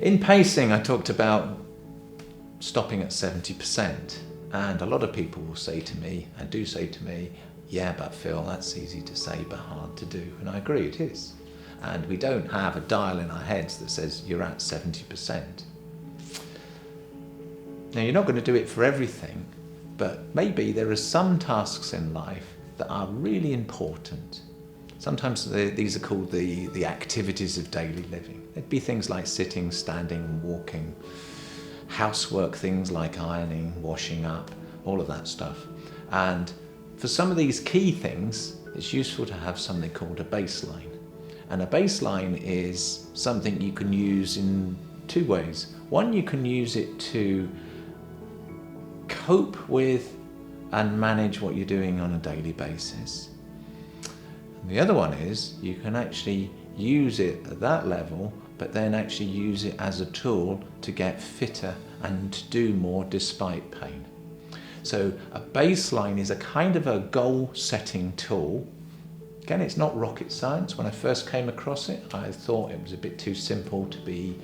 In pacing, I talked about stopping at 70%, and a lot of people will say to me, and do say to me, yeah, but Phil, that's easy to say but hard to do. And I agree, it is. And we don't have a dial in our heads that says you're at 70%. Now, you're not going to do it for everything, but maybe there are some tasks in life that are really important. Sometimes these are called the activities of daily living. It'd be things like sitting, standing, walking, housework, things like ironing, washing up, all of that stuff. And for some of these key things, it's useful to have something called a baseline. And a baseline is something you can use in two ways. One, you can use it to cope with and manage what you're doing on a daily basis. And the other one is you can actually use it at that level, but then actually use it as a tool to get fitter and to do more despite pain. So a baseline is a kind of a goal-setting tool. Again, it's not rocket science. When I first came across it, I thought it was a bit too simple to be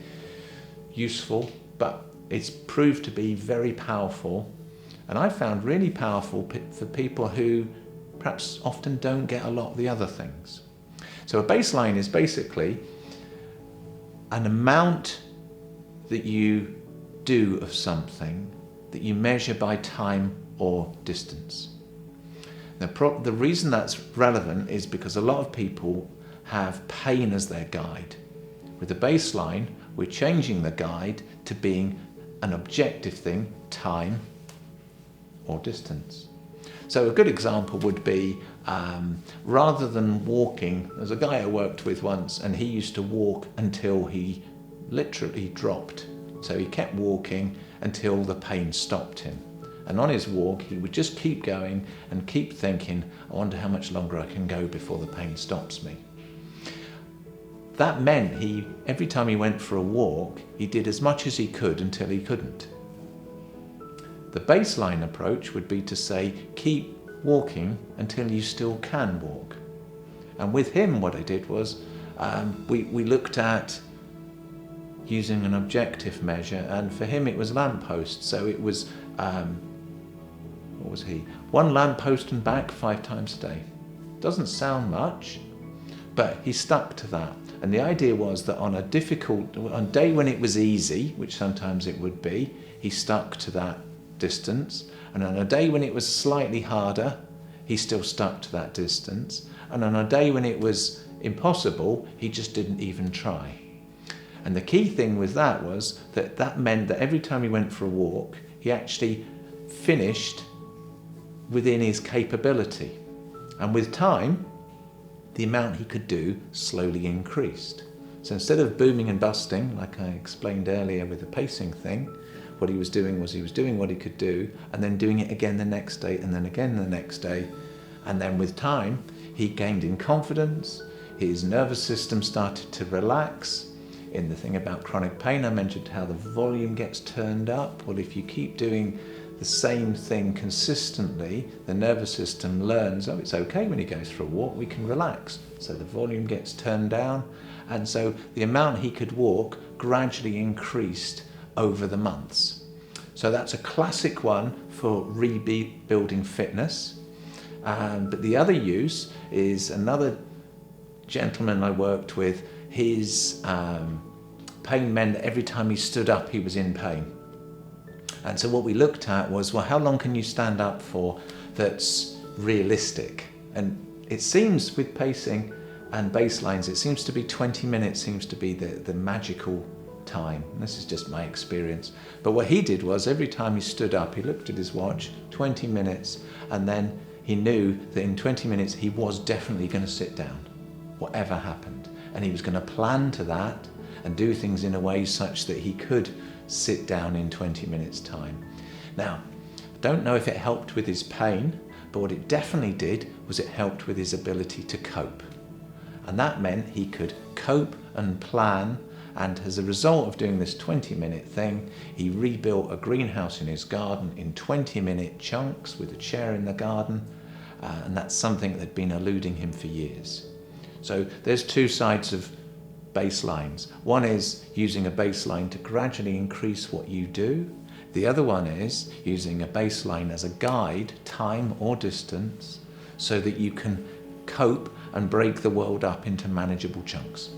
useful, but it's proved to be very powerful. And I found really powerful for people who perhaps often don't get a lot of the other things. So a baseline is basically an amount that you do of something that you measure by time or distance. The reason that's relevant is because a lot of people have pain as their guide. With a baseline, we're changing the guide to being an objective thing, time or distance. So a good example would be, rather than walking, there's a guy I worked with once, and he used to walk until he literally dropped. So he kept walking until the pain stopped him. And on his walk, he would just keep going and keep thinking, I wonder how much longer I can go before the pain stops me. That meant every time he went for a walk, he did as much as he could until he couldn't. The baseline approach would be to say, keep walking until you still can walk. And with him, what I did was, we looked at using an objective measure, and for him it was lampposts. So it was, what was he? 1 lamppost and back 5 times a day. Doesn't sound much, but he stuck to that. And the idea was that on a day when it was easy, which sometimes it would be, he stuck to that distance. And on a day when it was slightly harder, he still stuck to that distance. And on a day when it was impossible, he just didn't even try. And the key thing with that was that meant that every time he went for a walk, he actually finished within his capability. And with time, the amount he could do slowly increased. So instead of booming and busting, like I explained earlier with the pacing thing, what he was doing was he was doing what he could do and then doing it again the next day and then again the next day. And then with time, he gained in confidence, his nervous system started to relax. In the thing about chronic pain, I mentioned how the volume gets turned up. Well, if you keep doing the same thing consistently, the nervous system learns, oh, it's okay when he goes for a walk, we can relax. So the volume gets turned down. And so the amount he could walk gradually increased over the months. So that's a classic one for rebuilding fitness. But the other use is another gentleman I worked with. His pain meant that every time he stood up, he was in pain. And so what we looked at was, well, how long can you stand up for that's realistic? And it seems with pacing and baselines, it seems to be 20 minutes seems to be the magical time. And this is just my experience. But what he did was every time he stood up, he looked at his watch, 20 minutes, and then he knew that in 20 minutes he was definitely going to sit down, whatever happened. And he was going to plan to that and do things in a way such that he could sit down in 20 minutes time. Now, I don't know if it helped with his pain, but what it definitely did was it helped with his ability to cope. And that meant he could cope and plan, and as a result of doing this 20-minute thing, he rebuilt a greenhouse in his garden in 20-minute chunks with a chair in the garden, and that's something that had been eluding him for years. So there's two sides of baselines. One is using a baseline to gradually increase what you do. The other one is using a baseline as a guide, time or distance, so that you can cope and break the world up into manageable chunks.